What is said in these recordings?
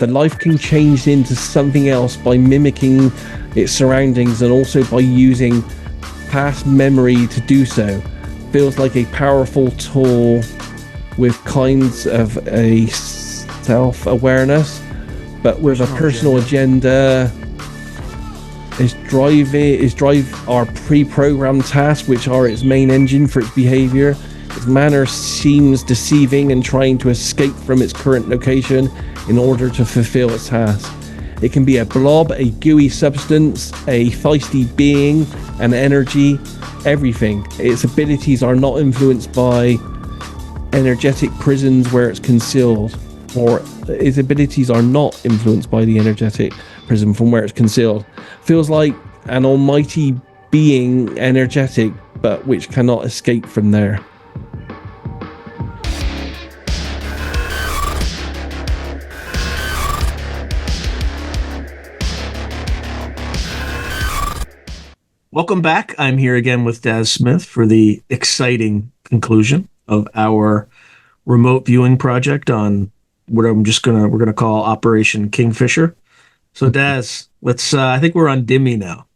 The life can change into something else by mimicking its surroundings and also by using past memory to do so. Feels like a powerful tool with kinds of a self-awareness, but with a personal agenda. Is drive our pre-programmed tasks, which are its main engine for its behavior. Its manner seems deceiving and trying to escape from its current location in order to fulfill its task. It can be a blob, a gooey substance, a feisty being, an energy, everything. Its abilities are not influenced by energetic prisons where it's concealed, or its abilities are not influenced by the energetic prison from where it's concealed. Feels like an almighty being, energetic, but which cannot escape from there. Welcome back. I'm here again with Daz Smith for the exciting conclusion of our remote viewing project on what we're gonna call Operation Kingfisher. So Daz, I think we're on Dimmy now.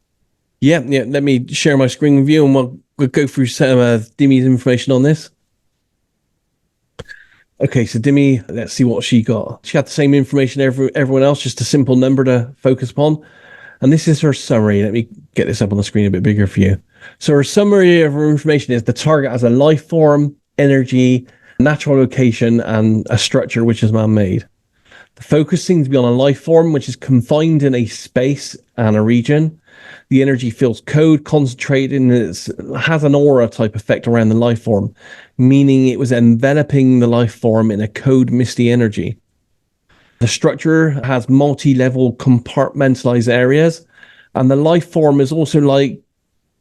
Yeah. Let me share my screen with you, and we'll go through some of Dimmy's information on this. Okay, so Dimmy, let's see what she got. She got the same information everyone else, just a simple number to focus upon. And this is her summary. Let me get this up on the screen a bit bigger for you. So her summary of her information is the target has a life form, energy, natural location, and a structure which is man-made. The focus seems to be on a life form which is confined in a space and a region. The energy feels cold, concentrated, and it has an aura type effect around the life form, meaning it was enveloping the life form in a cold, misty energy. The structure has multi-level compartmentalized areas, and the life form is also like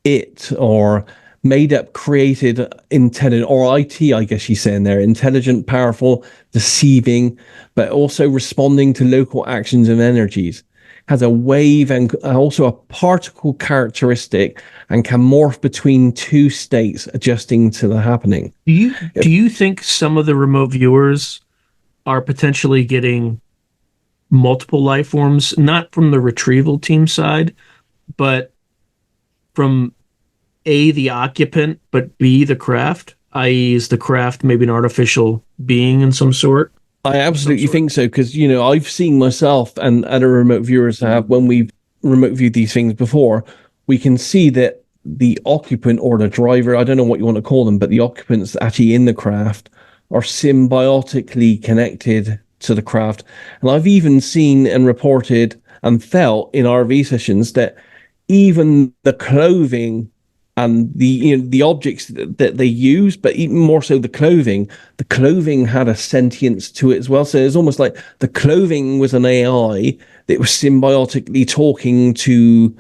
it, or made up, created, intelligent, or IT, I guess she's saying there, intelligent, powerful, deceiving, but also responding to local actions and energies. Has a wave and also a particle characteristic, and can morph between two states, adjusting to the happening. Do you think some of the remote viewers are potentially getting multiple life forms, not from the Retrieval team side, but from A, the occupant, but B, the craft, i.e. is the craft maybe an artificial being in some sort? I absolutely think so, because, I've seen myself and other remote viewers have, when we've remote viewed these things before, we can see that the occupant or the driver, I don't know what you want to call them, but the occupants actually in the craft are symbiotically connected to the craft. And I've even seen and reported and felt in RV sessions that even the clothing and the objects that they use, but even more so the clothing had a sentience to it as well. So it's almost like the clothing was an AI that was symbiotically talking to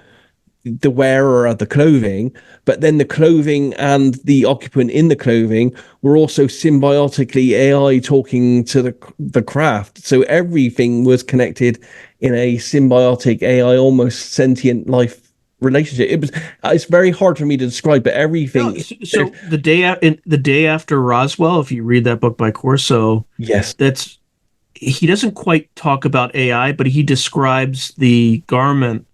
the wearer of the clothing, but then the clothing and the occupant in the clothing were also symbiotically AI talking to the craft. So everything was connected in a symbiotic AI, almost sentient life relationship. It's very hard for me to describe, but everything. No, so the day after Roswell, if you read that book by Corso, yes, he doesn't quite talk about AI, but he describes the garment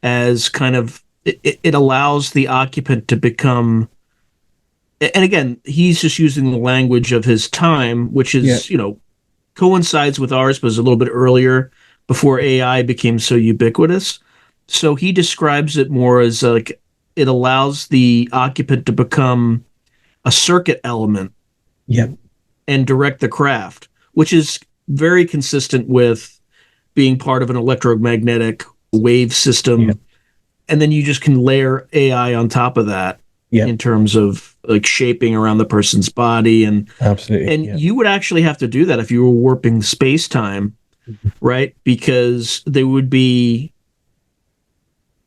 as kind of it allows the occupant to become. And again, he's just using the language of his time, which is coincides with ours, but is a little bit earlier, before AI became so ubiquitous. So he describes it more as like it allows the occupant to become a circuit element, and direct the craft, which is very consistent with being part of an electromagnetic wave system. And then you just can layer AI on top of that in terms of like shaping around the person's body. And absolutely. And you would actually have to do that if you were warping space-time, right? Because they would be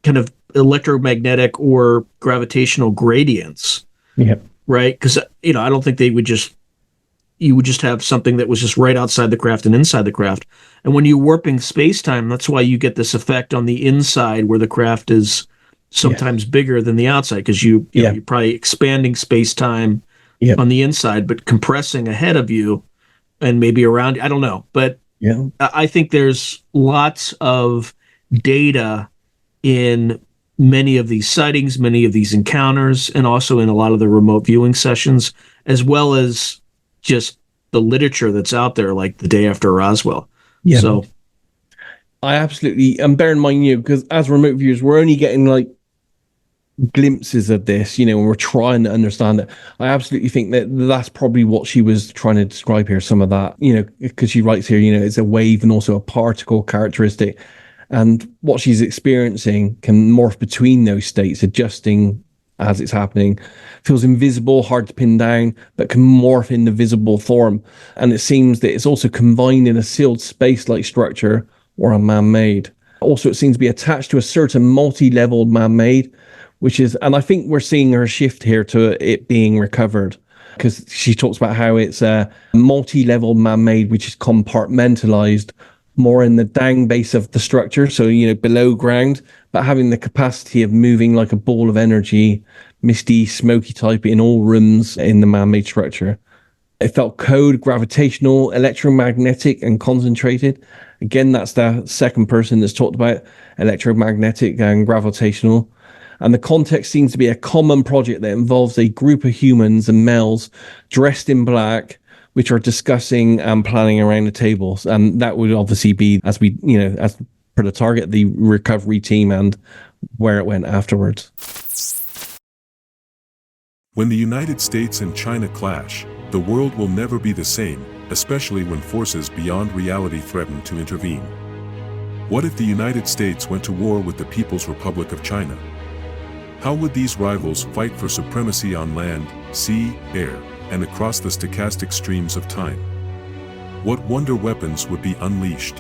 kind of electromagnetic or gravitational gradients, right? Because I don't think you would just have something that was just right outside the craft and inside the craft. And when you're warping space-time, that's why you get this effect on the inside where the craft is sometimes bigger than the outside, because you're probably expanding space-time on the inside, but compressing ahead of you and maybe around. I don't know, but Yeah. I think there's lots of data in many of these sightings, many of these encounters, and also in a lot of the remote viewing sessions, as well as just the literature that's out there, like the day after Roswell. Yeah. So I absolutely, and bear in mind, because as remote viewers, we're only getting like glimpses of this, and we're trying to understand it. I absolutely think that that's probably what she was trying to describe here, some of that, because she writes here, it's a wave and also a particle characteristic. And what she's experiencing can morph between those states, adjusting as it's happening. Feels invisible, hard to pin down, but can morph into visible form. And it seems that it's also confined in a sealed space-like structure or a man-made. Also, it seems to be attached to a certain multi-leveled man-made, and I think we're seeing her shift here to it being recovered, because she talks about how it's a multi-level man-made, which is compartmentalized more in the down base of the structure, so below ground, but having the capacity of moving like a ball of energy, misty, smoky type in all rooms in the man-made structure. It felt cold, gravitational, electromagnetic, and concentrated. Again, that's the second person that's talked about electromagnetic and gravitational. And the context seems to be a common project that involves a group of humans and males dressed in black, which are discussing and planning around the tables. And that would obviously be, as per the target, the recovery team and where it went afterwards. When the United States and China clash, the world will never be the same, especially when forces beyond reality threaten to intervene. What if the United States went to war with the People's Republic of China? How would these rivals fight for supremacy on land, sea, air, and across the stochastic streams of time? What wonder weapons would be unleashed?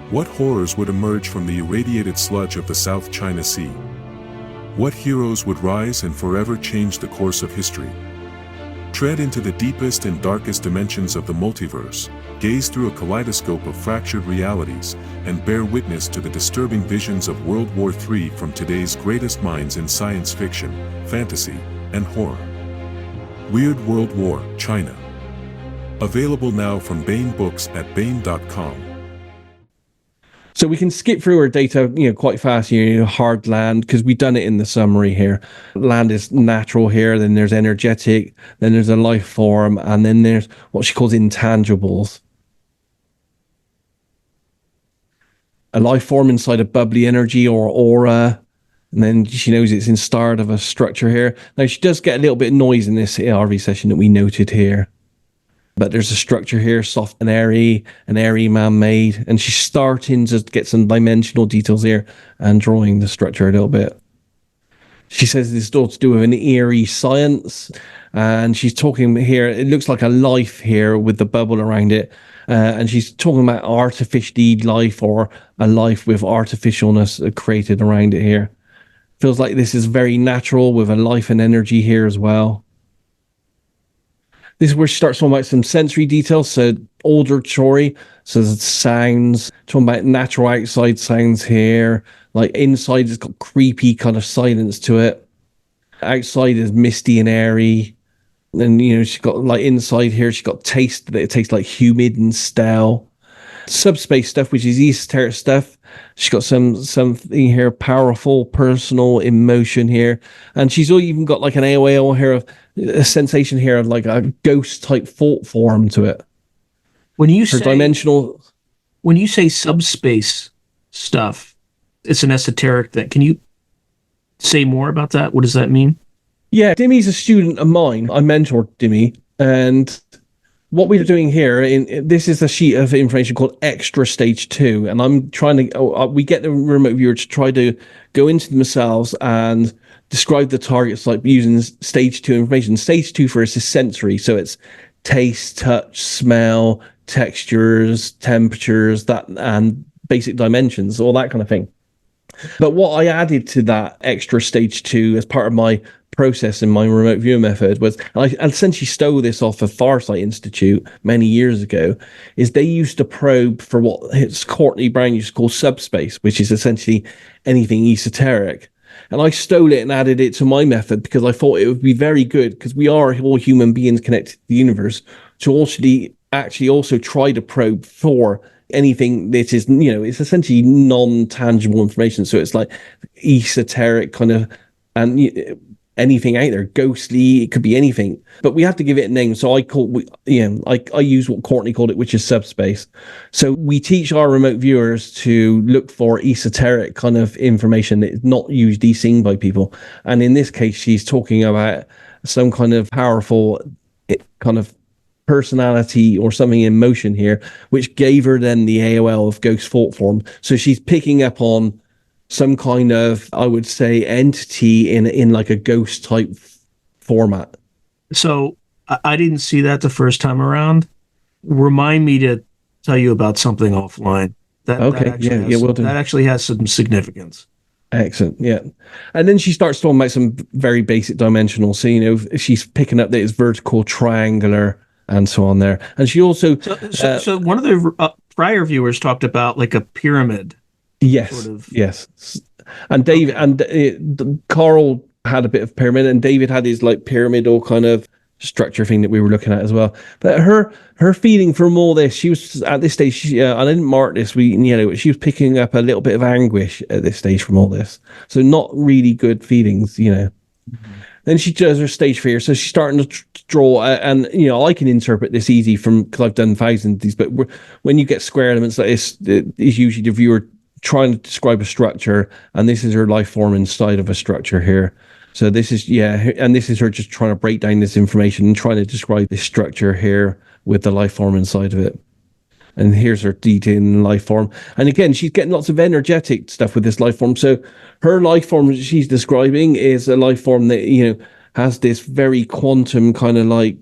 What horrors would emerge from the irradiated sludge of the South China Sea? What heroes would rise and forever change the course of history? Tread into the deepest and darkest dimensions of the multiverse, gaze through a kaleidoscope of fractured realities, and bear witness to the disturbing visions of World War III from today's greatest minds in science fiction, fantasy, and horror. Weird World War, China. Available now from Baen Books at baen.com. So we can skip through our data, quite fast. Hard land, because we've done it in the summary here. Land is natural here. Then there's energetic. Then there's a life form, and then there's what she calls intangibles. A life form inside a bubbly energy or aura, and then she knows it's in start of a structure here. Now she does get a little bit of noise in this RV session that we noted here. But there's a structure here, soft and airy man-made, and she's starting to get some dimensional details here and drawing the structure a little bit. She says this is all to do with an eerie science, and she's talking here, it looks like a life here with the bubble around it, and she's talking about artificially life or a life with artificialness created around it here. Feels like this is very natural with a life and energy here as well. This is where she starts talking about some sensory details, so auditory, so the sounds, talking about natural outside sounds here, like inside it's got creepy kind of silence to it. Outside is misty and airy. And, she's got like inside here, she's got taste that it tastes like humid and stale. Subspace stuff, which is esoteric stuff. She's got something here, powerful, personal emotion here. And she's even got like an AOL here of a sensation here of like a ghost type thought form to it. When you say subspace stuff, it's an esoteric thing. Can you say more about that? What does that mean? Yeah, Dimmy's a student of mine. I mentored Dimmy, and what we're doing here, this is a sheet of information called Extra Stage 2, and I'm trying to, we get the remote viewer to try to go into themselves and describe the targets like using Stage 2 information. Stage 2 for us is sensory, so it's taste, touch, smell, textures, temperatures, that, and basic dimensions, all that kind of thing. But what I added to that Extra Stage 2 as part of my process in my remote viewer method was, and I essentially stole this off of Farsight Institute many years ago, is they used to probe for what Courtney Brown used to call subspace, which is essentially anything esoteric. And I stole it and added it to my method because I thought it would be very good, because we are all human beings connected to the universe, to actually actually also try to probe for anything that is, it's essentially non-tangible information. So it's like esoteric kind of, and anything out there, ghostly, it could be anything. But we have to give it a name. So I use what Courtney called it, which is subspace. So we teach our remote viewers to look for esoteric kind of information that is not usually seen by people. And in this case, she's talking about some kind of powerful kind of personality or something in motion here, which gave her then the AOL of ghost thought form. So she's picking up on some kind of, I would say, entity in like a ghost type format. So I didn't see that the first time around. Remind me to tell you about something offline. That actually has some significance. Excellent. Yeah. And then she starts talking about some very basic dimensional. So, she's picking up that it's vertical, triangular, and so on there. And she also... So one of the prior viewers talked about like a pyramid. Yes. Sort of. Yes. And David and Carl had a bit of pyramid, and David had his like pyramidal kind of structure thing that we were looking at as well. But her feeling from all this, she was at this stage. I didn't mark this. She was picking up a little bit of anguish at this stage from all this. So not really good feelings, Mm-hmm. Then she does her stage fear, so she's starting to draw, and I can interpret this easy because I've done thousands of these. But when you get square elements like this, it's usually the viewer trying to describe a structure, and this is her life form inside of a structure here. So this is and this is her just trying to break down this information and trying to describe this structure here with the life form inside of it. And here's her detail in life form. And again, she's getting lots of energetic stuff with this life form. So her life form she's describing is a life form that, has this very quantum kind of like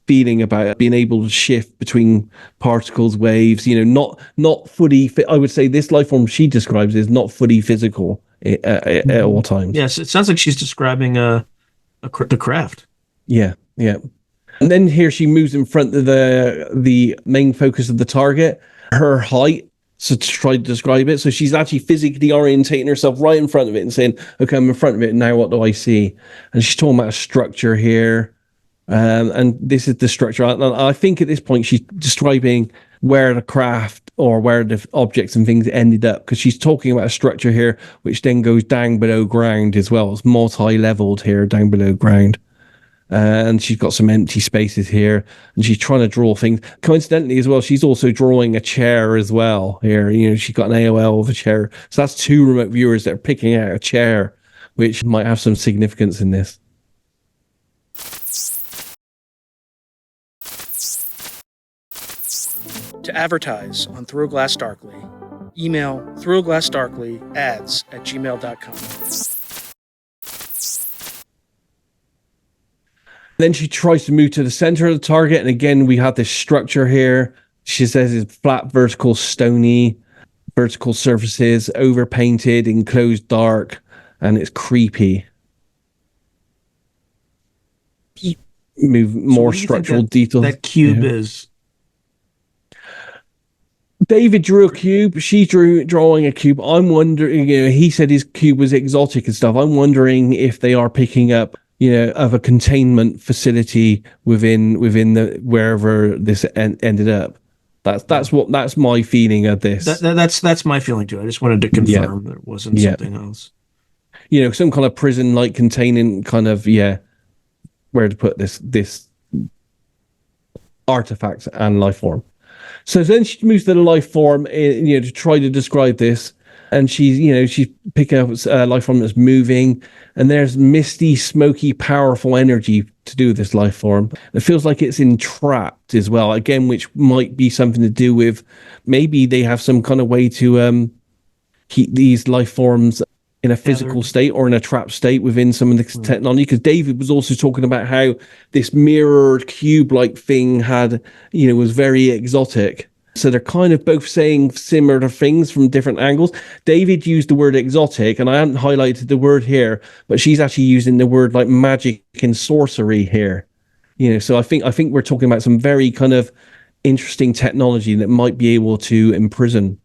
feeling about it, being able to shift between particles, waves, not fully, I would say this life form she describes is not fully physical at all times. Yes, it sounds like she's describing the craft. Yeah, yeah. And then here she moves in front of the main focus of the target, her height, so to try to describe it. So she's actually physically orientating herself right in front of it and saying, okay, I'm in front of it, now what do I see? And she's talking about a structure here. And this is the structure. I think at this point she's describing where the craft or where the objects and things ended up, because she's talking about a structure here which then goes down below ground as well. It's multi-leveled here down below ground. And she's got some empty spaces here, and she's trying to draw things. Coincidentally as well, she's also drawing a chair as well here. She's got an AOL of a chair. So that's two remote viewers that are picking out a chair, which might have some significance in this. To advertise on Through a Glass Darkly, email throughaglassdarkly@gmail.com. Then she tries to move to the center of the target, and again we have this structure here. She says it's flat, vertical, stony, vertical surfaces, overpainted, enclosed dark, and it's creepy. Move more structural details. That cube is. David drew a cube. She's drawing a cube. I'm wondering, he said his cube was exotic and stuff. I'm wondering if they are picking up, of a containment facility within the wherever this ended up. That's my feeling of this. That's my feeling too. I just wanted to confirm that it wasn't something else. Some kind of prison like containing kind of where to put this artifact and life form. So then she moves to the life form, to try to describe this. And she's picking up a life form that's moving, and there's misty, smoky, powerful energy to do with this life form. It feels like it's entrapped as well, again, which might be something to do with maybe they have some kind of way to keep these life forms in a physical state or in a trapped state within some of the technology. Because David was also talking about how this mirrored cube-like thing was very exotic. So they're kind of both saying similar things from different angles. David used the word exotic, and I haven't highlighted the word here, but she's actually using the word like magic and sorcery here. So I think we're talking about some very kind of interesting technology that might be able to imprison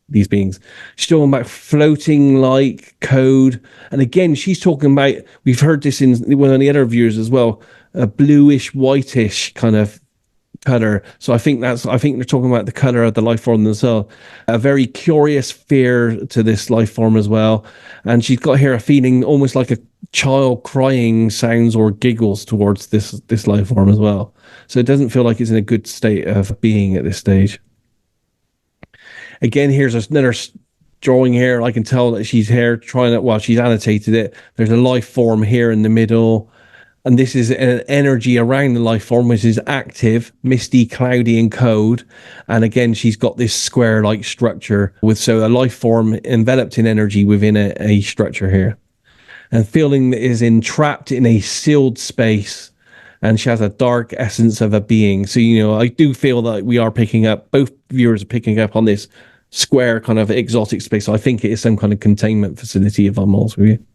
these beings. She's talking about floating like code. And again, she's talking about, we've heard this in one of the other viewers as well, a bluish, whitish kind of color. So I think they're talking about the color of the life form themselves. A very curious fear to this life form as well. And she's got here a feeling almost like a child crying sounds or giggles towards this life form as well. So it doesn't feel like it's in a good state of being at this stage. Again, here's another drawing here. I can tell that she's here she's annotated it. There's a life form here in the middle. And this is an energy around the life form, which is active, misty, cloudy, and cold. And again, she's got this square-like structure so a life form enveloped in energy within a structure here. And feeling that is entrapped in a sealed space, and she has a dark essence of a being. So, I do feel that we are picking up, both viewers are picking up on this square kind of exotic space. So I think it is some kind of containment facility, if I'm honest with you.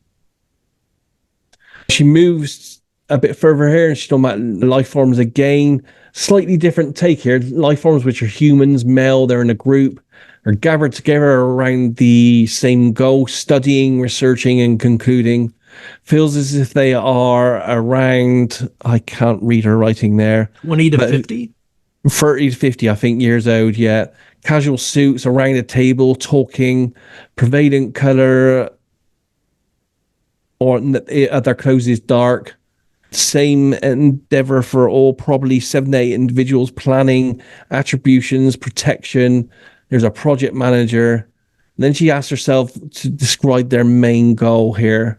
She moves a bit further here, and she's talking about life forms again. Slightly different take here. Life forms, which are humans, male, they're in a group, are gathered together around the same goal, studying, researching, and concluding. Feels as if they are around, I can't read her writing there. 20 to 50? 30 to 50, I think, years old, yeah. Casual suits, around a table, talking, prevalent color, or their clothes is dark. Same endeavor for all, probably 7 to 8 individuals, planning, attributions, protection. There's a project manager. And then she asks herself to describe their main goal here.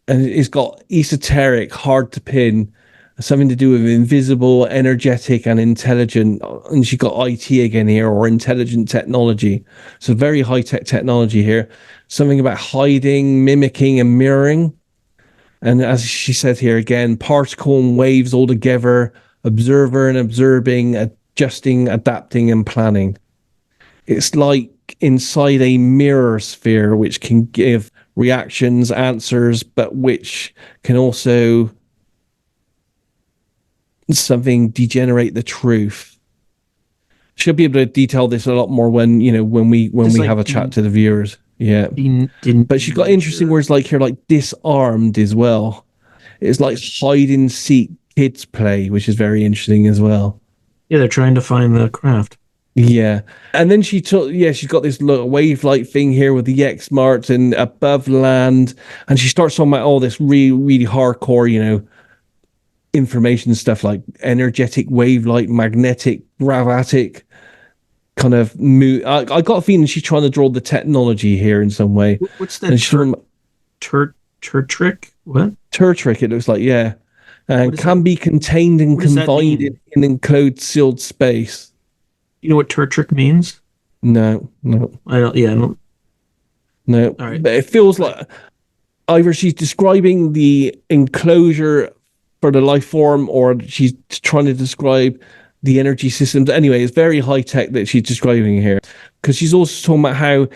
And it's got esoteric, hard to pin, something to do with invisible, energetic, and intelligent. And she got IT again here, or intelligent technology. So very high-tech technology here. Something about hiding, mimicking, and mirroring. And as she said here again, particle and waves all together, observer and observing, adjusting, adapting, and planning. It's like inside a mirror sphere, which can give reactions, answers, but which can also degenerate the truth. She'll be able to detail this a lot more when we have a chat to the viewers. Yeah. But she's got interesting words like disarmed as well. It's like hide and seek kids play, which is very interesting as well. Yeah, they're trying to find the craft. Yeah. And then she's got this little wave-like thing here with the X marks and above land. And she starts talking about all this really, really hardcore, information stuff like energetic, wave-like, magnetic, gravatic kind of move. I got a feeling she's trying to draw the technology here in some way. What's that? Turtric? What? Turtric, it looks like, yeah. And can be contained and confined in an enclosed, sealed space. You know what Turtric means? No. I don't. No. All right. But it feels like either she's describing the enclosure for the life form, or she's trying to describe the energy systems. Anyway, it's very high tech that she's describing here, because she's also talking about how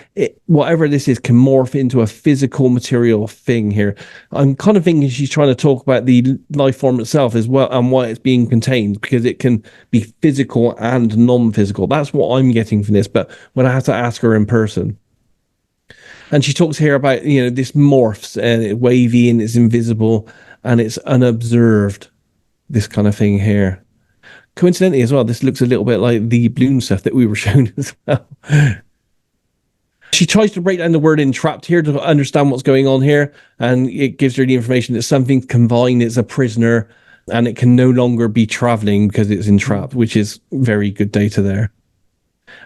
whatever this is can morph into a physical material thing here. I'm kind of thinking she's trying to talk about the life form itself as well, and why it's being contained, because it can be physical and non-physical. That's what I'm getting from this, but when I have to ask her in person. And she talks here about, this morphs, and it's wavy and it's invisible and it's unobserved, this kind of thing here. Coincidentally as well, this looks a little bit like the balloon stuff that we were shown as well. She tries to break down the word entrapped here to understand what's going on here, and it gives her the information that something's confined, it's a prisoner, and it can no longer be traveling because it's entrapped, which is very good data there.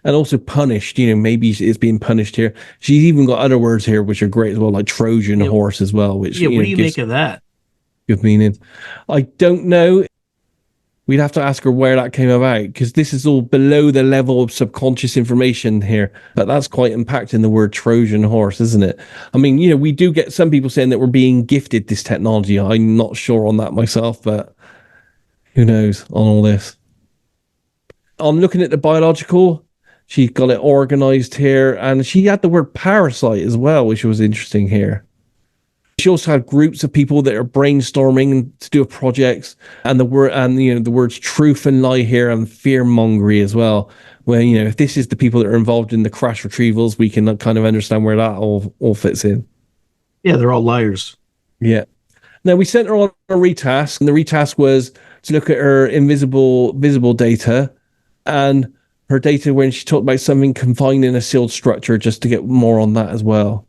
And also punished, maybe it's being punished here. She's even got other words here which are great as well, like Trojan horse as well, which what do you make of that? Good meaning. I don't know. We'd have to ask her where that came about, because this is all below the level of subconscious information here. But that's quite impacting the word Trojan horse, isn't it? I mean, we do get some people saying that we're being gifted this technology. I'm not sure on that myself, but who knows on all this. I'm looking at the biological. She got it organized here, and she had the word parasite as well, which was interesting here. She also had groups of people that are brainstorming to do projects, and the words truth and lie here, and fear mongery as well. Where if this is the people that are involved in the crash retrievals, we can kind of understand where that all fits in. Yeah, they're all liars. Yeah. Now we sent her on a retask, and the retask was to look at her visible data and her data when she talked about something confined in a sealed structure, just to get more on that as well.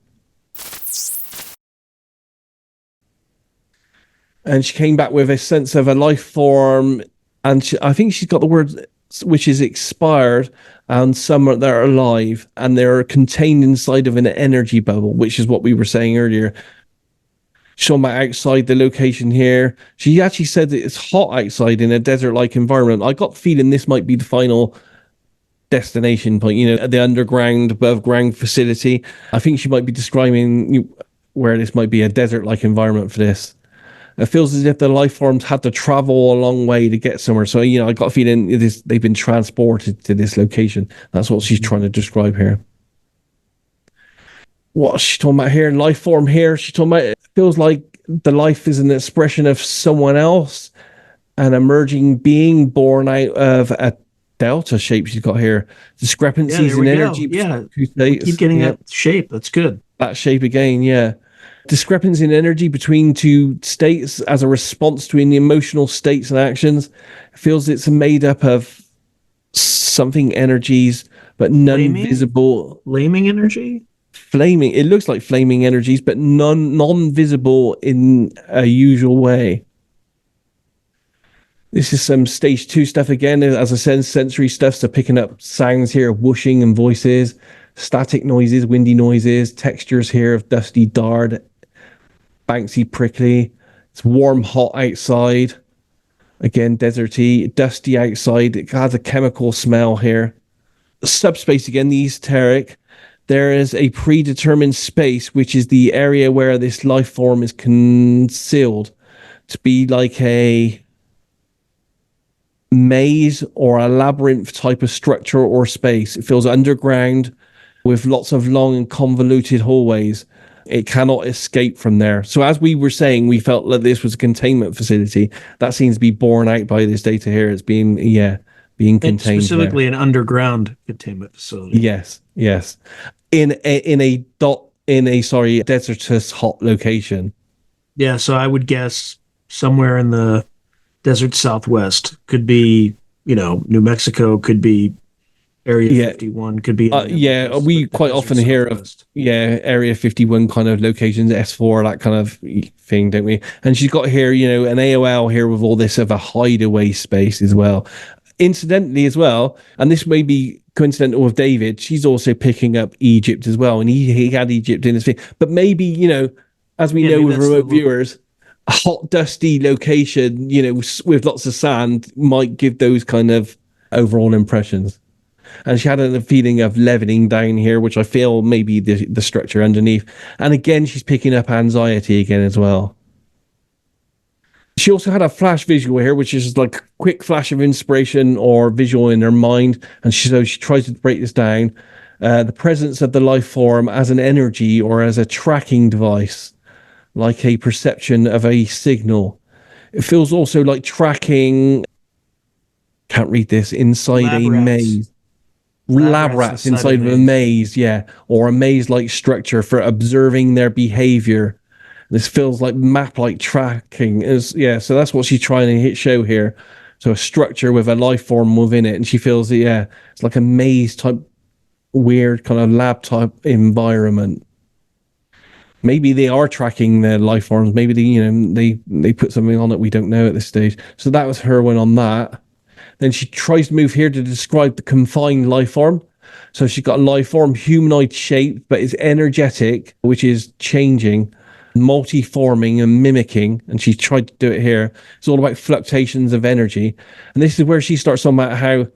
And she came back with a sense of a life form, and I think she's got the word which is expired, and some that are alive, and they're contained inside of an energy bubble, which is what we were saying earlier. Shown by outside the location here. She actually said that it's hot outside in a desert-like environment. I got the feeling this might be the final destination point, the underground, above-ground facility. I think she might be describing where this might be a desert-like environment for this. It feels as if the life forms had to travel a long way to get somewhere. So, I got a feeling they've been transported to this location. That's what she's trying to describe here. What's she talking about here? Life form here. She's talking about it feels like the life is an expression of someone else, an emerging being born out of a delta shape she's got here. Discrepancies in energy. Yeah, keep getting that shape. That's good. That shape again, yeah. Discrepancy in energy between two states as a response to the emotional states and actions. It feels it's made up of something energies, but none visible. Flaming energy? Flaming. It looks like flaming energies, but non-visible in a usual way. This is some stage 2 stuff again. As I said, sensory stuff. So picking up sounds here, whooshing and voices, static noises, windy noises, textures here of dusty dard, bouncy, prickly. It's warm, hot outside. Again, deserty, dusty outside. It has a chemical smell here. Subspace again, the esoteric. There is a predetermined space, which is the area where this life form is concealed, to be like a maze or a labyrinth type of structure or space. It feels underground with lots of long and convoluted hallways. It cannot escape from there. So as we were saying, we felt that this was a containment facility. That seems to be borne out by this data here. It's being contained. Specifically an underground containment facility. Yes. In a desertous hot location. Yeah, so I would guess somewhere in the desert Southwest. Could be, New Mexico, could be Area 51, could be. We quite often hear of Area 51 kind of locations, S4, that kind of thing, don't we? And she's got here, an AOL here with all this of a hideaway space as well. Incidentally as well, and this may be coincidental with David, she's also picking up Egypt as well, and he had Egypt in his thing. But maybe, as we know with remote viewers, a hot, dusty location, with lots of sand might give those kind of overall impressions. And she had a feeling of leveling down here, which I feel maybe the structure underneath. And again, she's picking up anxiety again as well. She also had a flash visual here, which is like a quick flash of inspiration or visual in her mind. And she tries to break this down. The presence of the life form as an energy or as a tracking device, like a perception of a signal. It feels also like tracking, can't read this, inside a maze. Lab rats inside of a maze, or a maze-like structure for observing their behavior. This feels like map-like tracking. So that's what she's trying to show here. So a structure with a life form within it, and she feels it's like a maze-type, weird kind of lab-type environment. Maybe they are tracking their life forms. Maybe they put something on it we don't know at this stage. So that was her one on that. Then she tries to move here to describe the confined life form. So she's got a life form, humanoid shape, but it's energetic, which is changing, multi-forming and mimicking. And she tried to do it here. It's all about fluctuations of energy. And this is where she starts talking about how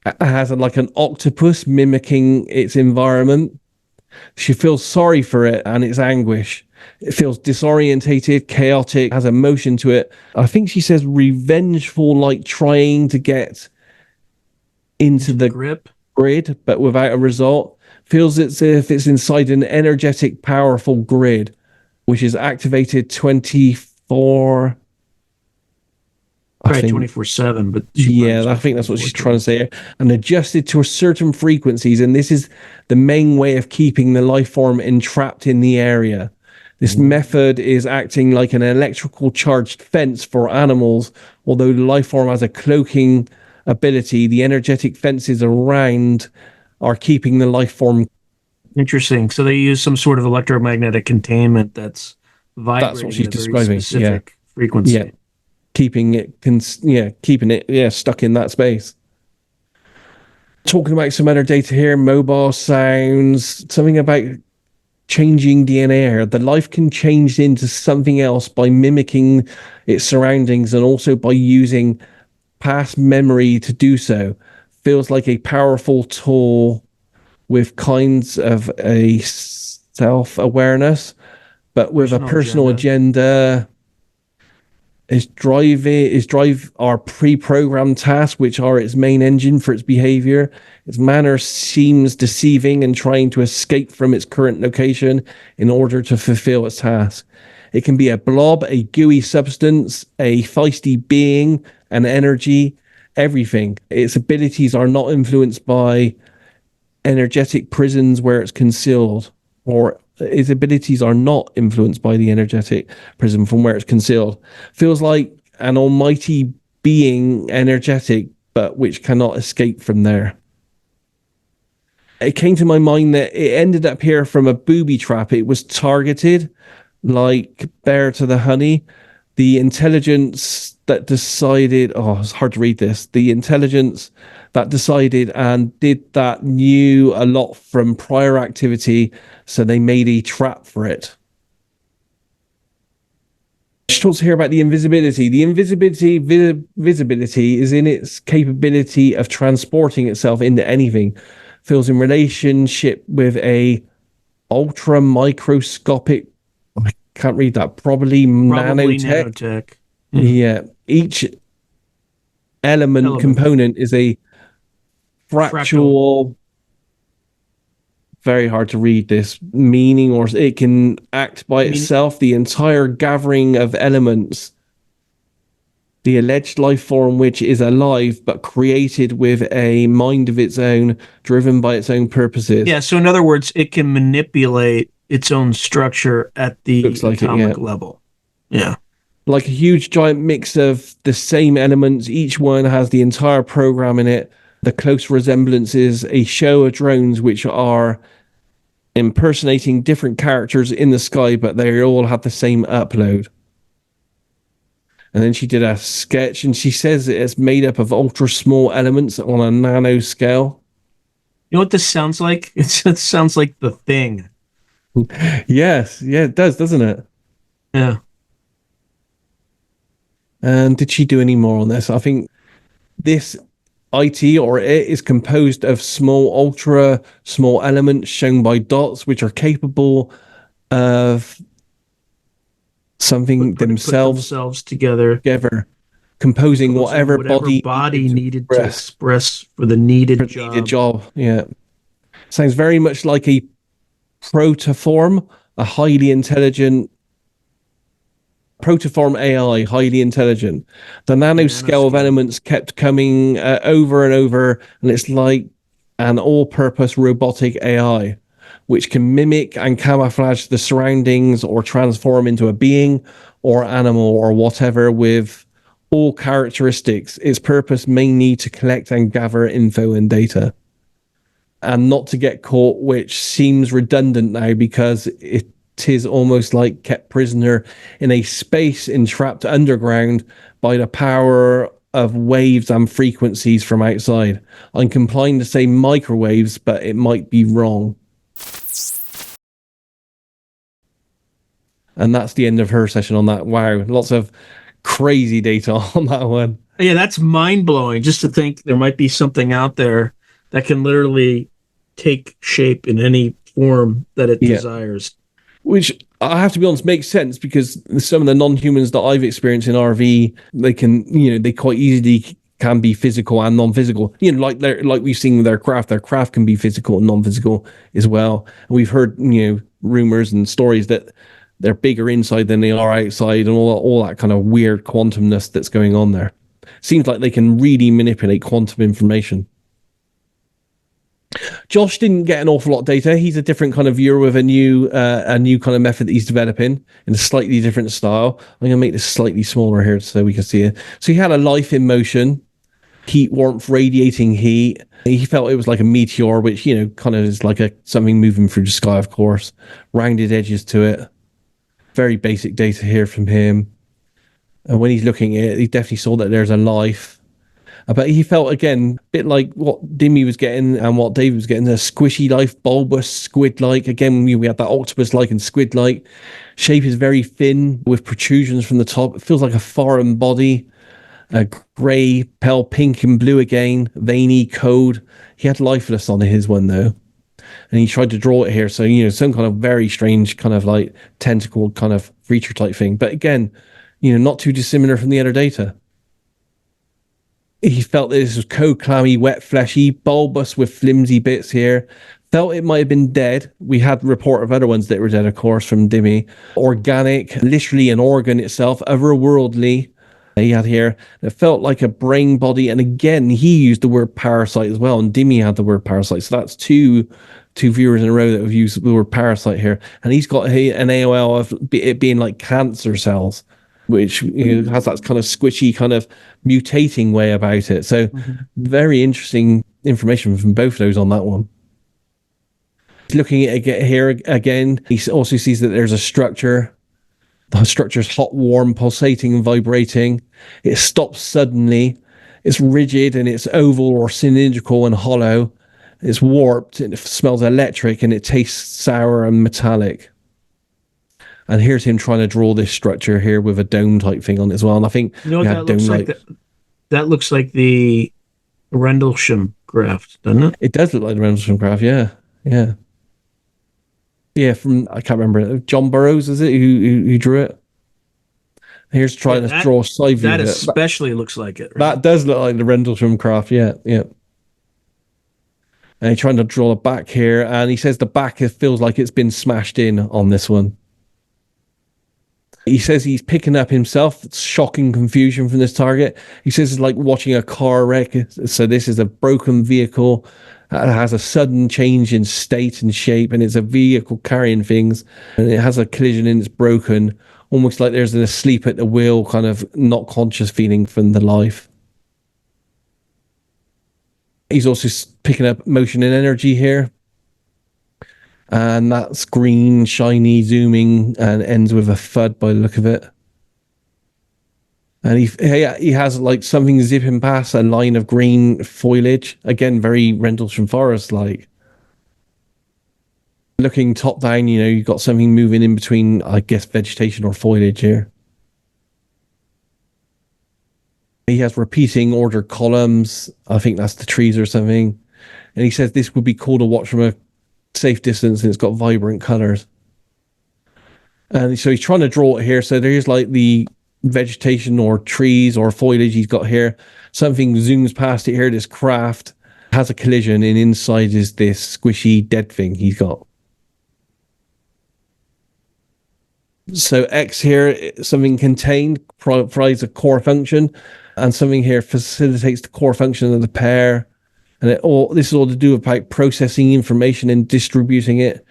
it has like an octopus mimicking its environment. She feels sorry for it and its anguish. It feels disorientated, chaotic, has emotion to it. I think she says revengeful, like trying to get into the grid, but without a result. Feels as if it's inside an energetic, powerful grid, which is activated 24... 24/7, but I think that's what she's trying to say, and adjusted to certain frequencies. And this is the main way of keeping the life form entrapped in the area. This method is acting like an electrical charged fence for animals. Although the life form has a cloaking ability, the energetic fences around are keeping the life form. Interesting. So they use some sort of electromagnetic containment that's That's what vibrating she's at a very describing. specific frequency. Yeah. Keeping it stuck in that space. Talking about some other data here, mobile sounds, something about changing DNA. The life can change into something else by mimicking its surroundings and also by using past memory to do so. Feels like a powerful tool with kinds of a self-awareness, but with a personal agenda. Is drive our pre-programmed tasks, which are its main engine for its behavior. Its manner seems deceiving and trying to escape from its current location in order to fulfill its task. It can be a blob, a gooey substance, a feisty being, an energy, everything. Its abilities are not influenced by energetic prisons where it's concealed, or his abilities are not influenced by the energetic prism from where it's concealed. Feels like an almighty being, energetic, but which cannot escape from there. It came to my mind that it ended up here from a booby trap. It was targeted like bear to the honey. The intelligence that decided, it's hard to read this. The intelligence that decided and did that knew a lot from prior activity, so they made a trap for it. She talks here about the invisibility. The visibility is in its capability of transporting itself into anything. Feels in relationship with a ultra microscopic, I can't read that, probably nanotech. Yeah. Each element component is a fractal, very hard to read this, meaning, or it can act by itself, the entire gathering of elements. The alleged life form which is alive but created with a mind of its own, driven by its own purposes. Yeah, so in other words, it can manipulate its own structure at the atomic level. Yeah. Like a huge giant mix of the same elements. Each one has the entire program in it. The close resemblance is a show of drones which are impersonating different characters in the sky, but they all have the same upload. And then she did a sketch, and she says it's made up of ultra small elements on a nano scale. You know what this sounds like? It sounds like The Thing. Yes, yeah, it does, doesn't it? Yeah. And did she do any more on this? I think this IT or it is composed of small, ultra small elements shown by dots, which are capable of something put themselves together, composing whatever body needed to express for the needed job. Yeah, sounds very much like a protoform, a highly intelligent protoform AI, highly intelligent. The nanoscale of elements kept coming over and over, and it's like an all-purpose robotic AI, which can mimic and camouflage the surroundings or transform into a being or animal or whatever with all characteristics. Its purpose may need to collect and gather info and data, and not to get caught, which seems redundant now because it is almost like kept prisoner in a space entrapped underground by the power of waves and frequencies from outside. I'm complying to say microwaves, but it might be wrong. And that's the end of her session on that. Wow, lots of crazy data on that one. Yeah, that's mind-blowing, just to think there might be something out there that can literally take shape in any form that it desires. Which, I have to be honest, makes sense, because some of the non-humans that I've experienced in RV, they can, they quite easily can be physical and non-physical. Like we've seen with their craft can be physical and non-physical as well. And we've heard, rumors and stories that they're bigger inside than they are outside, and all that kind of weird quantumness that's going on there. Seems like they can really manipulate quantum information. Josh didn't get an awful lot of data. He's a different kind of viewer with a new kind of method that he's developing in a slightly different style. I'm going to make this slightly smaller here so we can see it. So he had a life in motion, heat, warmth, radiating heat. He felt it was like a meteor, which, you know, kind of is like something moving through the sky, of course. Rounded edges to it. Very basic data here from him. And when he's looking at it, he definitely saw that there's a life. But he felt, again, a bit like what Dimmy was getting and what David was getting, a squishy life, bulbous, squid-like. Again, we had that octopus-like and squid-like. Shape is very thin with protrusions from the top. It feels like a foreign body. Grey, pale pink and blue again, veiny, cold. He had lifeless on his one, though. And he tried to draw it here. So, you know, some kind of very strange kind of like tentacle kind of creature type thing. But again, you know, not too dissimilar from the other data. He felt that this was clammy, wet, fleshy, bulbous with flimsy bits here. Felt it might have been dead. We had report of other ones that were dead, of course, from Dimmy. Organic, literally an organ itself, otherworldly. He had here. It felt like a brain body. And again, he used the word parasite as well. And Dimmy had the word parasite. So that's two viewers in a row that have used the word parasite here. And he's got an AOL of it being like cancer cells, which, you know, has that kind of squishy kind of mutating way about it. So very interesting information from both of those on that one. Looking at it here again, he also sees that there's a structure. The structure's hot, warm, pulsating and vibrating. It stops suddenly. It's rigid and it's oval or cylindrical and hollow. It's warped and it smells electric and it tastes sour and metallic. And here's him trying to draw this structure here with a dome type thing on it as well. And I think you know what that looks like. That looks like the Rendlesham graft, doesn't it? It does look like the Rendlesham graft, yeah. Yeah, from, I can't remember, John Burroughs, is it, who drew it? Here's trying to draw a side view. That especially looks like it. Right? That does look like the Rendlesham craft, yeah. And he's trying to draw the back here, and he says the back feels like it's been smashed in on this one. He says he's picking up himself. It's shocking confusion from this target. He says it's like watching a car wreck. So this is a broken vehicle. It has a sudden change in state and shape, and it's a vehicle carrying things, and it has a collision and it's broken, almost like there's an asleep at the wheel kind of not conscious feeling from the life. He's also picking up motion and energy here, and that's green, shiny, zooming, and ends with a thud by the look of it. And he has like something zipping past a line of green foliage. Again, very Rendlesham Forest like. Looking top down, you know, you've got something moving in between, I guess, vegetation or foliage here. He has repeating ordered columns. I think that's the trees or something. And he says this would be cool to watch from a safe distance, and it's got vibrant colors. And so he's trying to draw it here. So there's like the vegetation or trees or foliage he's got here. Something zooms past it here. This craft has a collision, and inside is this squishy dead thing he's got. So X here, something contained, provides a core function, and something here facilitates the core function of the pair. And this is all to do about processing information and distributing it.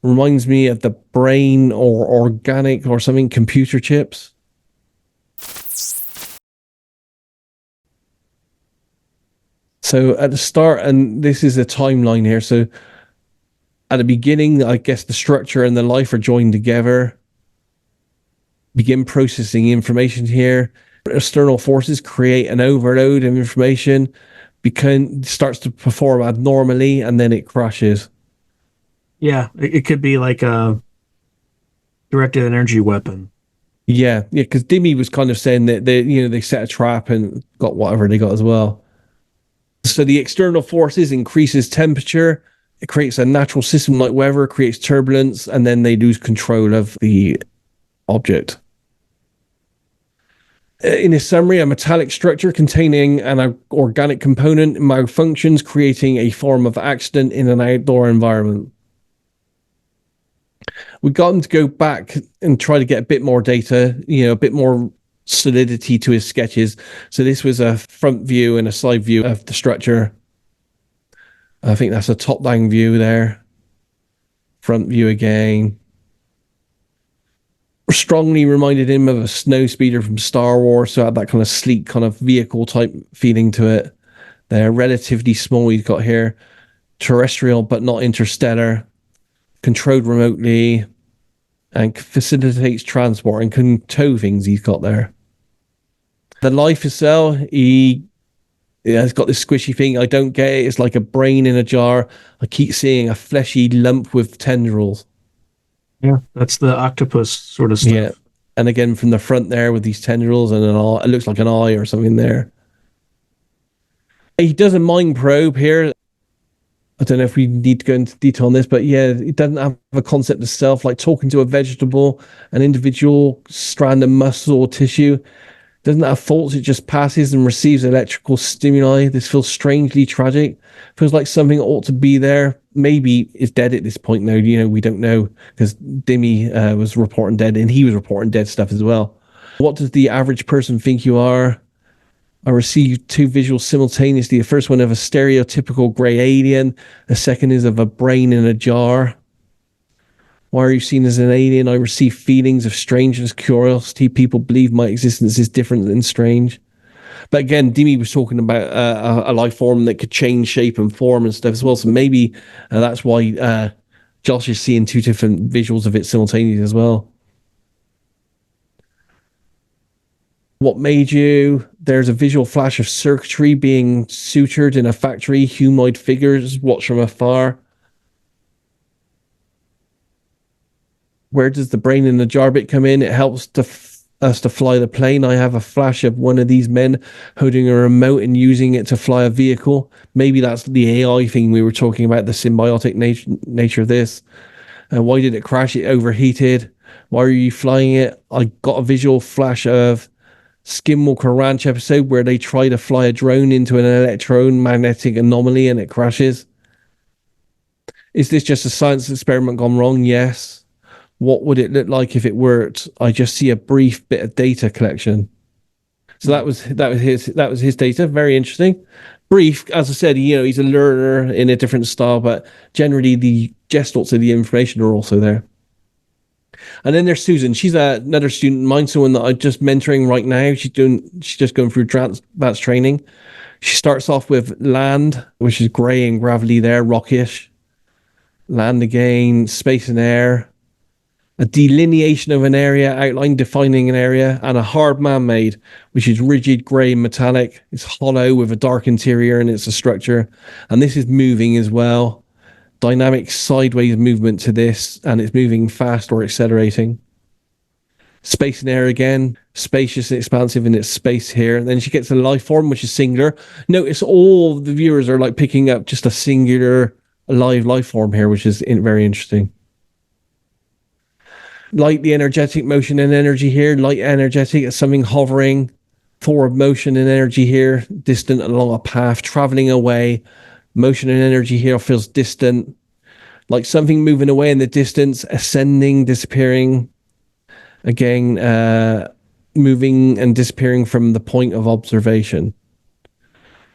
Reminds me of the brain or organic or something, computer chips. So at the start, and this is a timeline here. So at the beginning, I guess the structure and the life are joined together. Begin processing information here. External forces create an overload of information. Starts to perform abnormally, and then it crashes. Yeah, it could be like a directed energy weapon. Yeah, because Dimmy was kind of saying that they set a trap and got whatever they got as well. So the external forces increases temperature. It creates a natural system like weather, creates turbulence, and then they lose control of the object. In a summary, a metallic structure containing an organic component malfunctions, creating a form of accident in an outdoor environment. We got him to go back and try to get a bit more data, a bit more solidity to his sketches. So this was a front view and a side view of the structure. I think that's a top-down view there. Front view again. Strongly reminded him of a snowspeeder from Star Wars, so it had that kind of sleek kind of vehicle type feeling to it. They're relatively small he's got here. Terrestrial but not interstellar. Controlled remotely. And facilitates transport and can tow things he's got there. The life cell, he's got this squishy thing. I don't get it. It's like a brain in a jar. I keep seeing a fleshy lump with tendrils. Yeah, that's the octopus sort of stuff. Yeah. And again, from the front there with these tendrils and an eye, it looks like an eye or something there. He does a mind probe here. I don't know if we need to go into detail on this, but yeah, it doesn't have a concept of self, like talking to a vegetable, an individual strand of muscle or tissue. Doesn't have faults, it just passes and receives electrical stimuli. This feels strangely tragic. Feels like something ought to be there. Maybe it's dead at this point now. We don't know, because Dimmy was reporting dead and he was reporting dead stuff as well. What does the average person think you are? I received 2 visuals simultaneously. The first one of a stereotypical grey alien. The second is of a brain in a jar. Why are you seen as an alien? I receive feelings of strangeness, curiosity. People believe my existence is different than strange. But again, Dimi was talking about a life form that could change shape and form and stuff as well. So maybe that's why Josh is seeing 2 different visuals of it simultaneously as well. What made you? There's a visual flash of circuitry being sutured in a factory. Humanoid figures watch from afar. Where does the brain in the jar bit come in? It helps us to fly the plane. I have a flash of one of these men holding a remote and using it to fly a vehicle. Maybe that's the AI thing we were talking about, the symbiotic nature of this. Why did it crash? It overheated. Why are you flying it? I got a visual flash of Skinwalker Ranch episode where they try to fly a drone into an electromagnetic anomaly and it crashes. Is this just a science experiment gone wrong? Yes. What would it look like if it worked? I just see a brief bit of data collection. So that was his data. Very interesting. Brief, as I said, he's a learner in a different style, but generally the gestures of the information are also there. And then there's Susan. She's another student of mine, someone that I'm just mentoring right now. She's just going through advanced training. She starts off with land, which is grey and gravelly there, rockish. Land again, space and air. A delineation of an area, outline defining an area, and a hard man-made, which is rigid, grey, metallic. It's hollow with a dark interior and it's a structure. And this is moving as well. Dynamic sideways movement to this, and it's moving fast or accelerating. Space and air again, spacious and expansive in its space here. And then she gets a life form, which is singular. Notice all the viewers are like picking up just a singular alive life form here, which is very interesting. Light, the energetic motion and energy here. Light, energetic, it's something hovering. Forward motion and energy here. Distant along a path, traveling away. Motion and energy here feels distant. Like something moving away in the distance, ascending, disappearing. Again, moving and disappearing from the point of observation.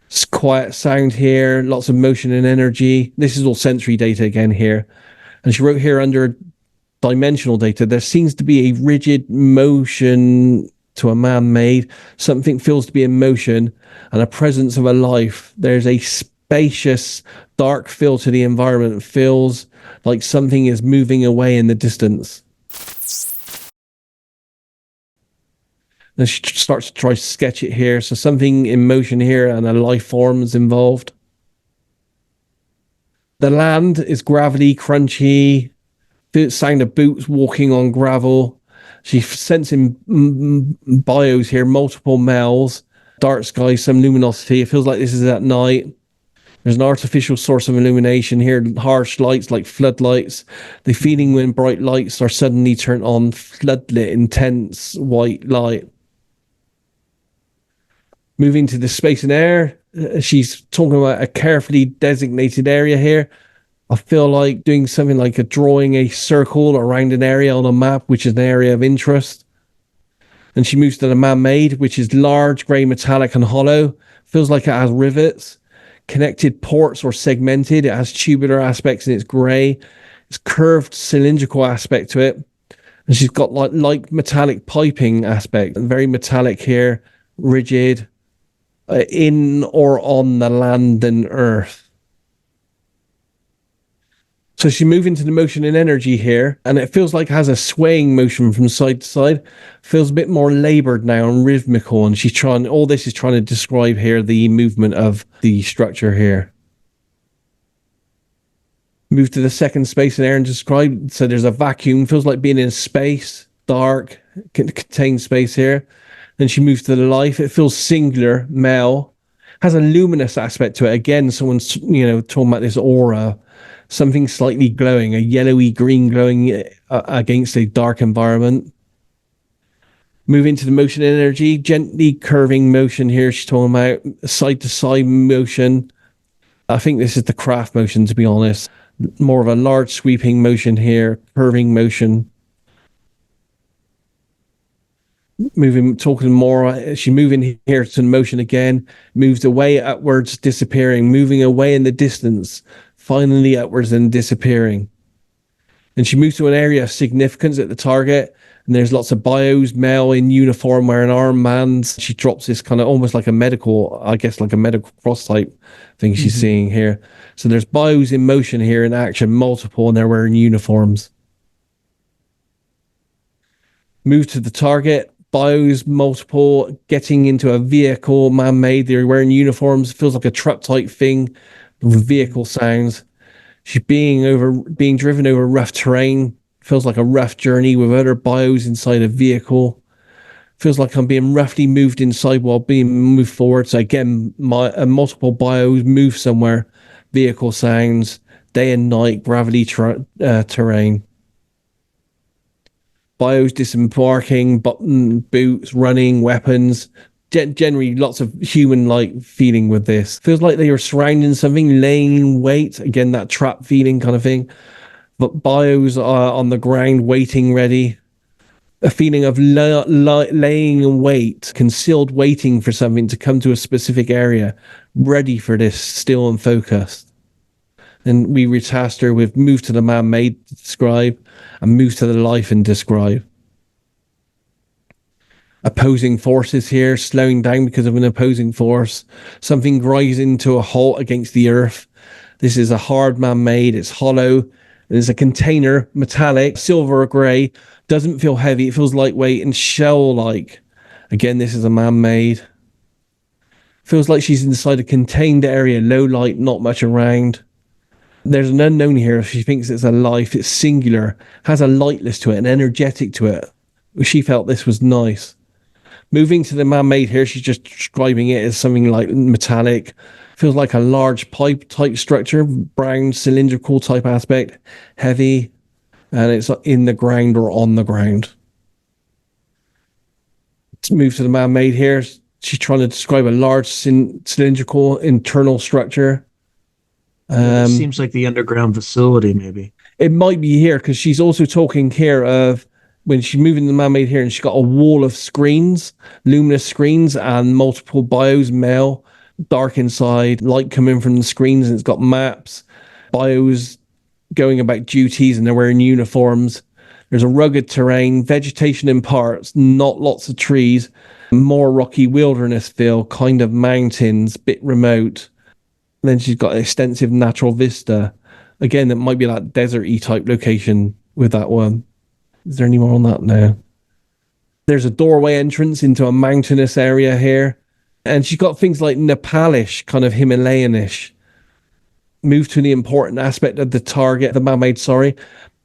It's quiet sound here. Lots of motion and energy. This is all sensory data again here. And she wrote here under dimensional data, there seems to be a rigid motion to a man-made. Something feels to be in motion and a presence of a life. There's a spacious, dark feel to the environment. It feels like something is moving away in the distance. Then she starts to try to sketch it here. So something in motion here and a life form is involved. The land is gravelly, crunchy. Sound of boots walking on gravel. She's sensing bios here, multiple males, dark sky, some luminosity. It feels like this is at night. There's an artificial source of illumination here, harsh lights like floodlights. The feeling when bright lights are suddenly turned on, floodlit, intense white light. Moving to the space and air, she's talking about a carefully designated area here. I feel like doing something like drawing a circle around an area on a map, which is an area of interest. And she moves to the man-made, which is large, grey, metallic and hollow. Feels like it has rivets. connected ports or segmented. It has tubular aspects and it's grey. It's curved cylindrical aspect to it. And she's got like metallic piping aspect, very metallic here, rigid, in or on the land and earth. So she moved into the motion and energy here, and it feels like it has a swaying motion from side to side. Feels a bit more labored now and rhythmical, and all this is trying to describe here the movement of the structure here. Move to the second space and air and describe. So there's a vacuum, feels like being in space, dark, contained space here. Then she moves to the life. It feels singular, male, has a luminous aspect to it. Again, someone's, talking about this aura, something slightly glowing, a yellowy green glowing against a dark environment. Move into the motion energy, gently curving motion here. She's talking about side to side motion. I think this is the craft motion, to be honest. More of a large sweeping motion here, curving motion. Talking more, she moving here to motion again, moves away outwards, disappearing, moving away in the distance, finally outwards and disappearing. And she moves to an area of significance at the target, and there's lots of bios, male in uniform wearing armbands. She drops this kind of almost like a medical, like a medical cross type thing she's seeing here. So there's bios in motion here in action, multiple, and they're wearing uniforms. Move to the target. Bios, multiple, getting into a vehicle, man-made. They're wearing uniforms. Feels like a truck type thing with vehicle sounds. She's being driven over rough terrain. Feels like a rough journey with other bios inside a vehicle. Feels like I'm being roughly moved inside while being moved forward. So again, multiple bios move somewhere. Vehicle sounds, day and night, gravity terrain. Bios disembarking, boots, running, weapons. Generally, lots of human-like feeling with this. Feels like they are surrounding something, laying in wait. Again, that trap feeling kind of thing. But bios are on the ground, waiting, ready. A feeling of laying in wait, concealed, waiting for something to come to a specific area, ready for this, still and focused. Then we retasked her with move to the man-made to describe, and move to the life and describe. Opposing forces here, slowing down because of an opposing force. Something rising to a halt against the earth. This is a hard man-made, it's hollow. There's a container, metallic, silver or grey. Doesn't feel heavy, it feels lightweight and shell-like. Again, this is a man-made. Feels like she's inside a contained area, low light, not much around. There's an unknown here. She thinks it's a life, it's singular, has a lightness to it, an energetic to it. She felt this was nice. Moving to the man-made here, she's just describing it as something like metallic. Feels like a large pipe type structure, brown cylindrical type aspect, heavy, and it's in the ground or on the ground. Let's move to the man-made here. She's trying to describe a large cylindrical internal structure. It seems like the underground facility, maybe. It might be here because she's also talking here of when she's moving the man-made here, and she's got a wall of screens, luminous screens, and multiple bios, male, dark inside, light coming from the screens, and it's got maps, bios going about duties, and they're wearing uniforms. There's a rugged terrain, vegetation in parts, not lots of trees, more rocky wilderness feel, kind of mountains, bit remote. And then she's got an extensive natural vista. Again, it might be that desert-y type location with that one. Is there any more on that now? There's a doorway entrance into a mountainous area here. And she's got things like Nepalish, kind of Himalayan-ish. Move to the important aspect of the target, the man-made,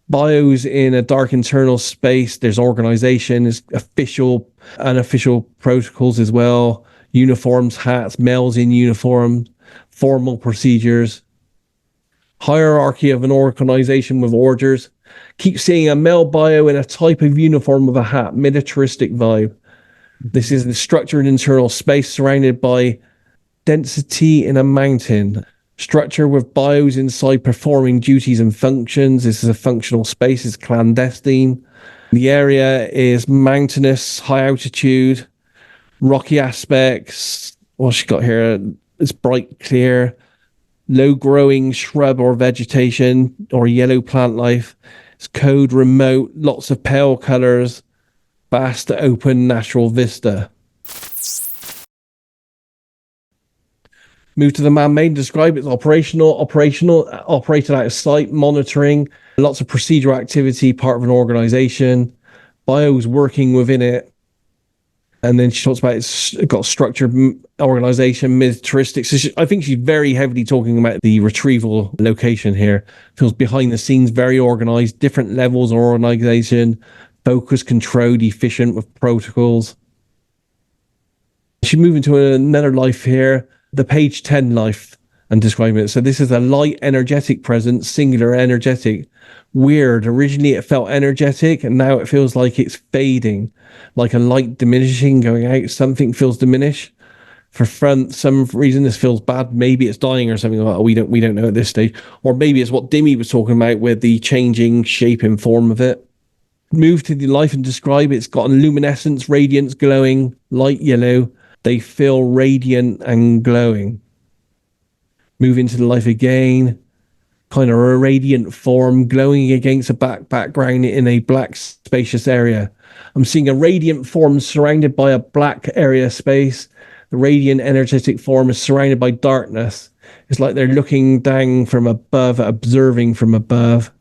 Bios in a dark internal space. There's organization, there's official, unofficial protocols as well. Uniforms, hats, males in uniform, formal procedures. Hierarchy of an organization with orders. Keep seeing a male bio in a type of uniform with a hat, militaristic vibe. This is the structured internal space surrounded by density in a mountain. Structure with bios inside performing duties and functions. This is a functional space, it's clandestine. The area is mountainous, high altitude, rocky aspects. What she got here, it's bright, clear, low-growing shrub or vegetation or yellow plant life. It's cold, remote, lots of pale colors, vast, open, natural vista. Move to the man-made. Describe it's operational, operated out of sight, monitoring, lots of procedural activity, part of an organization, bios working within it. And then she talks about it's got structured organization, militaristic. So I think she's very heavily talking about the retrieval location here. Feels behind the scenes, very organized, different levels of organization, focused, controlled, efficient with protocols. She's moving to another life here, the page 10 life, and describing it. So this is a light, energetic presence, singular, energetic. Weird. Originally it felt energetic, and now it feels like it's fading, like a light diminishing, going out. Something feels diminished. For some reason, this feels bad. Maybe it's dying or something like that. We don't know at this stage. Or maybe it's what Dimmy was talking about with the changing shape and form of it. Move to the life and describe. It's got a luminescence, radiance, glowing, light yellow. They feel radiant and glowing. Move into the life again. Kind of a radiant form glowing against a background in a black spacious area. I'm seeing a radiant form surrounded by a black area space. The radiant energetic form is surrounded by darkness. It's like they're looking down from above, observing from above.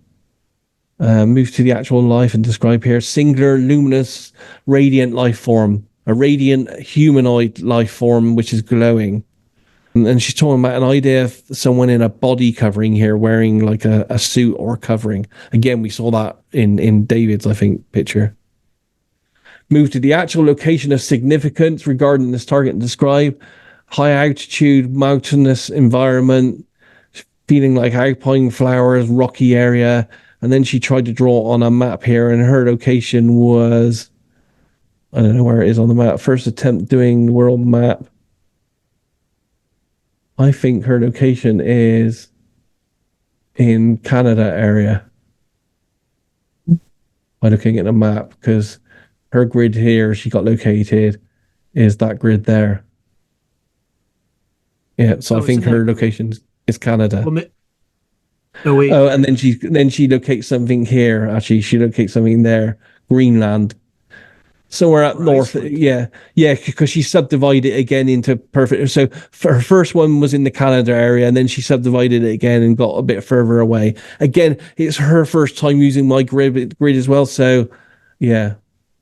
Move to the actual life and describe here. Singular, luminous, radiant life form. A radiant humanoid life form which is glowing. And she's talking about an idea of someone in a body covering here, wearing like a suit or covering. Again, we saw that in David's, I think, picture. Move to the actual location of significance regarding this target and describe. High altitude, mountainous environment, feeling like alpine flowers, rocky area. And then she tried to draw on a map here, and her location was, I don't know where it is on the map. First attempt doing the world map. I think her location is in Canada area. By looking at the map, because her grid here, she got located, is that grid there. Yeah, so I think her location is Canada. Well, and then she locates something here. Actually, she locates something there, Greenland. Somewhere up north, yeah, because she subdivided it again into perfect. So her first one was in the Canada area, and then she subdivided it again and got a bit further away. Again, it's her first time using my grid as well. So, yeah,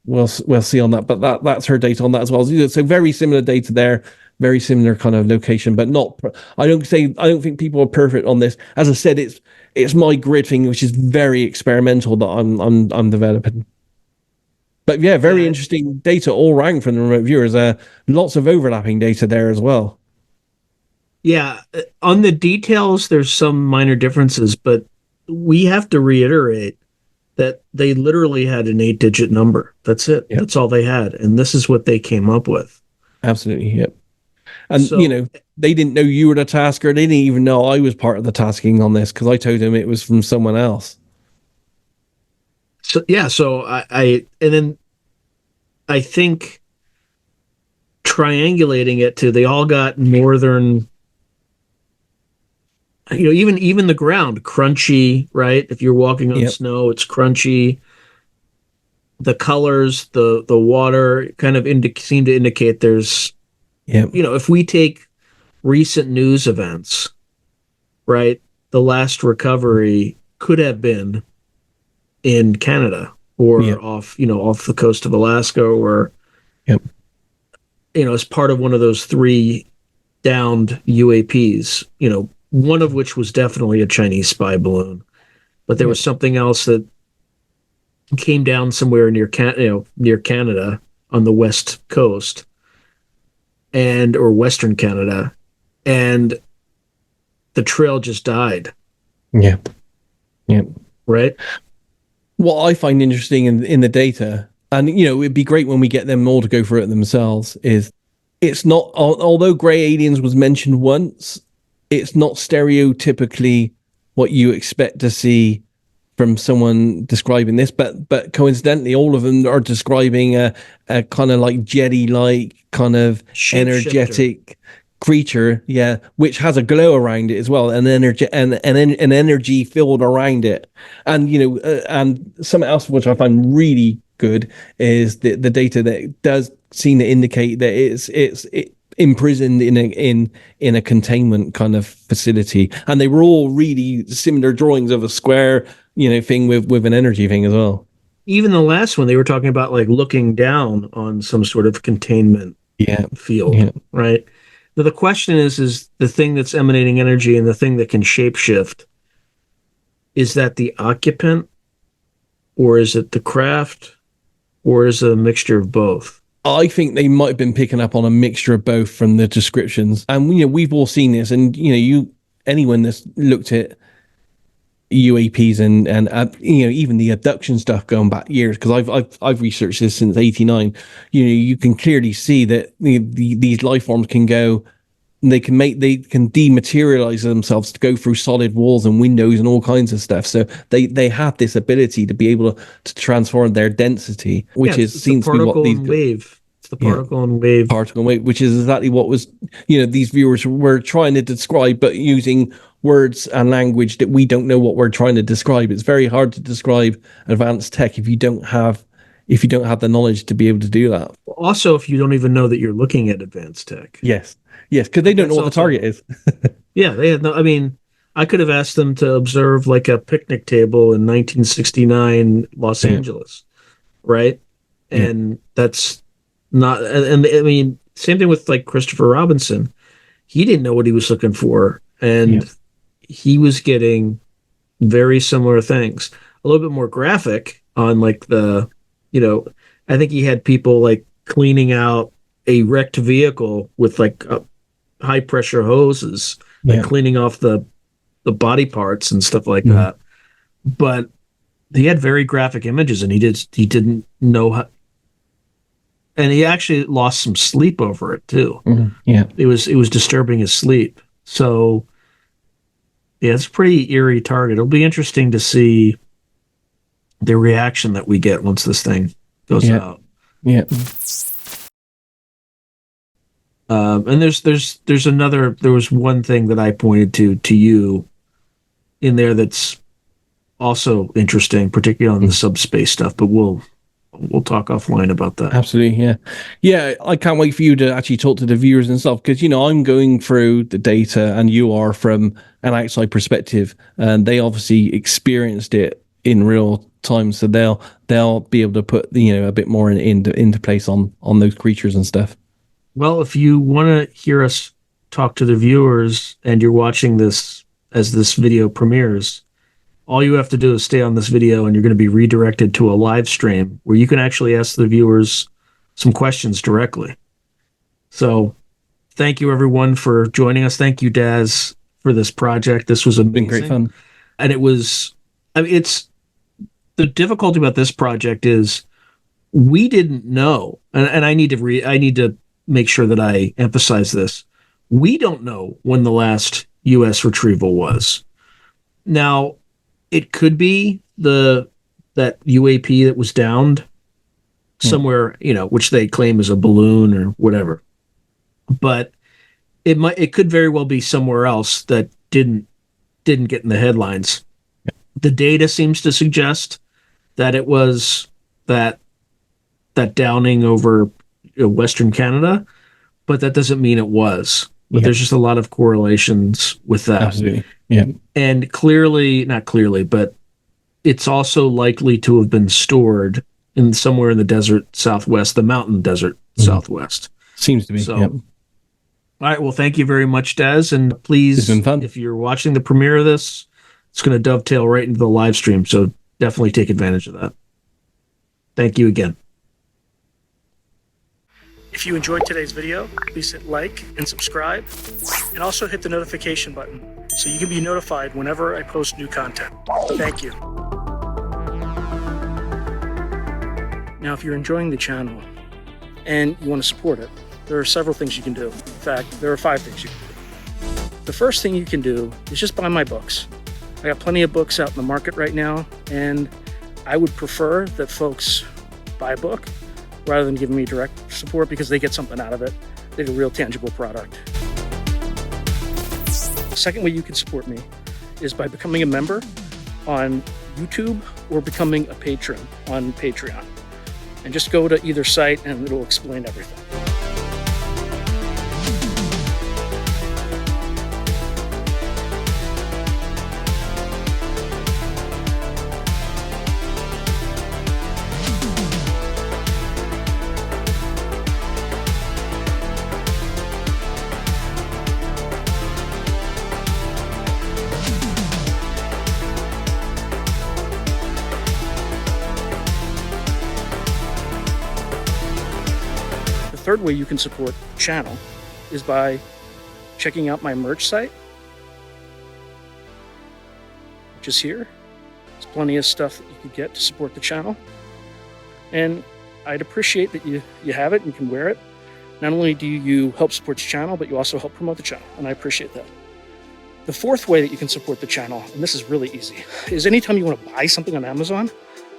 we'll see on that. But that's her data on that as well. So very similar data there, very similar kind of location, but not. I don't think people are perfect on this. As I said, it's my grid thing, which is very experimental that I'm developing. But yeah, very interesting data all round from the remote viewers. Lots of overlapping data there as well. Yeah, on the details, there's some minor differences, but we have to reiterate that they literally had an 8-digit number. That's it. Yep. That's all they had. And this is what they came up with. Absolutely, yep. And, so, they didn't know you were the tasker. They didn't even know I was part of the tasking on this because I told them it was from someone else. So I think triangulating it to, they all got northern, even the ground, crunchy, right? If you're walking on snow, it's crunchy. The colors, the water kind of seem to indicate there's, if we take recent news events, right? The last recovery could have been in Canada or off the coast of Alaska, or as part of one of those 3 downed UAPs, one of which was definitely a Chinese spy balloon, but there was something else that came down somewhere near Canada on the west coast or Western Canada, and the trail just died. Yeah. Right. What I find interesting in the data, and it'd be great when we get them all to go through it themselves, is it's not, although Grey Aliens was mentioned once, it's not stereotypically what you expect to see from someone describing this, but coincidentally, all of them are describing a kind of like Jedi-like kind of energetic creature, yeah, which has a glow around it as well, an energy and an energy field around it. And and something else which I find really good is the data that does seem to indicate that it's imprisoned in a containment kind of facility, and they were all really similar drawings of a square thing with an energy thing as well. Even the last one, they were talking about like looking down on some sort of containment field, right? Now, the question is the thing that's emanating energy and the thing that can shapeshift, is that the occupant, or is it the craft, or is it a mixture of both? I think they might have been picking up on a mixture of both from the descriptions. And we've all seen this, and anyone that's looked at UAPs and even the abduction stuff going back years, because I've researched this since '89. You can clearly see that these life forms can go, they can dematerialize themselves to go through solid walls and windows and all kinds of stuff. So they have this ability to be able to transform their density, which seems to be what these wave. It's the particle and wave. Particle and wave, which is exactly what was these viewers were trying to describe, but using words and language that we don't know what we're trying to describe. It's very hard to describe advanced tech if you don't have the knowledge to be able to do that. Also, if you don't even know that you're looking at advanced tech. Yes, because they don't know what the target is. Yeah, they had no. I mean, I could have asked them to observe like a picnic table in 1969 Los Angeles, right? And that's not. And I mean, same thing with like Christopher Robinson. He didn't know what he was looking for, and he was getting very similar things. A little bit more graphic on like the, I think he had people like cleaning out a wrecked vehicle with like high pressure hoses, like cleaning off the body parts and stuff like that. But he had very graphic images, and he didn't know how, and he actually lost some sleep over it too. It was disturbing his sleep. So yeah, it's a pretty eerie target. It'll be interesting to see the reaction that we get once this thing goes out. And there was one thing that I pointed to you in there that's also interesting, particularly on the subspace stuff, but we'll talk offline about that. Absolutely, yeah. I can't wait for you to actually talk to the viewers and stuff, because I'm going through the data, and you are from an outside perspective, and they obviously experienced it in real time, so they'll be able to put a bit more into place on those creatures and stuff. Well, if you want to hear us talk to the viewers, and you're watching this as this video premieres, all you have to do is stay on this video, and you're going to be redirected to a live stream where you can actually ask the viewers some questions directly. So thank you, everyone, for joining us. Thank you, Daz, for this project. This was amazing. Been great fun. And it was, it's the difficulty about this project is we didn't know, and I need to make sure that I emphasize this. We don't know when the last US retrieval was. Now, it could be that UAP that was downed somewhere, which they claim is a balloon or whatever. But it could very well be somewhere else that didn't get in the headlines. The data seems to suggest that it was that downing over Western Canada, but that doesn't mean it was. But there's just a lot of correlations with that. Absolutely. Yeah. And not clearly, but it's also likely to have been stored in somewhere in the desert southwest, the mountain desert southwest. Seems to be. So, all right. Well, thank you very much, Daz. And please, if you're watching the premiere of this, it's going to dovetail right into the live stream. So definitely take advantage of that. Thank you again. If you enjoyed today's video, please hit like and subscribe, and also hit the notification button so you can be notified whenever I post new content. Thank you. Now, if you're enjoying the channel and you want to support it, there are several things you can do. In fact, there are 5 things you can do. The first thing you can do is just buy my books. I got plenty of books out in the market right now, and I would prefer that folks buy a book rather than giving me direct support, because they get something out of it. They get a real tangible product. Second way you can support me is by becoming a member on YouTube or becoming a patron on Patreon. And just go to either site and it'll explain everything. The third way you can support the channel is by checking out my merch site, which is here. There's plenty of stuff that you can get to support the channel. And I'd appreciate that you have it and can wear it. Not only do you help support the channel, but you also help promote the channel, and I appreciate that. The fourth way that you can support the channel, and this is really easy, is anytime you want to buy something on Amazon,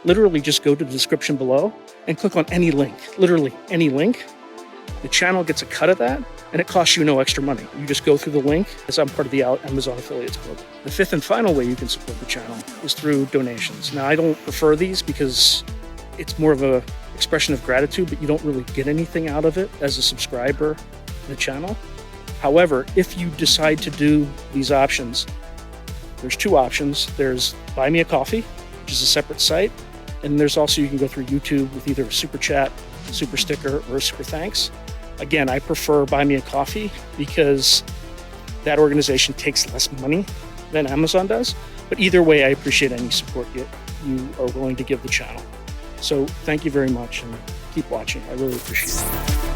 literally just go to the description below and click on any link, literally any link. The channel gets a cut of that, and it costs you no extra money. You just go through the link, as I'm part of the Amazon Affiliates Club. The fifth and final way you can support the channel is through donations. Now, I don't prefer these because it's more of an expression of gratitude, but you don't really get anything out of it as a subscriber to the channel. However, if you decide to do these options, there's two options. There's Buy Me a Coffee, which is a separate site, and there's also, you can go through YouTube with either a super chat, super sticker, or a super thanks. Again, I prefer Buy Me a Coffee because that organization takes less money than Amazon does. But either way, I appreciate any support you are willing to give the channel. So thank you very much and keep watching. I really appreciate it.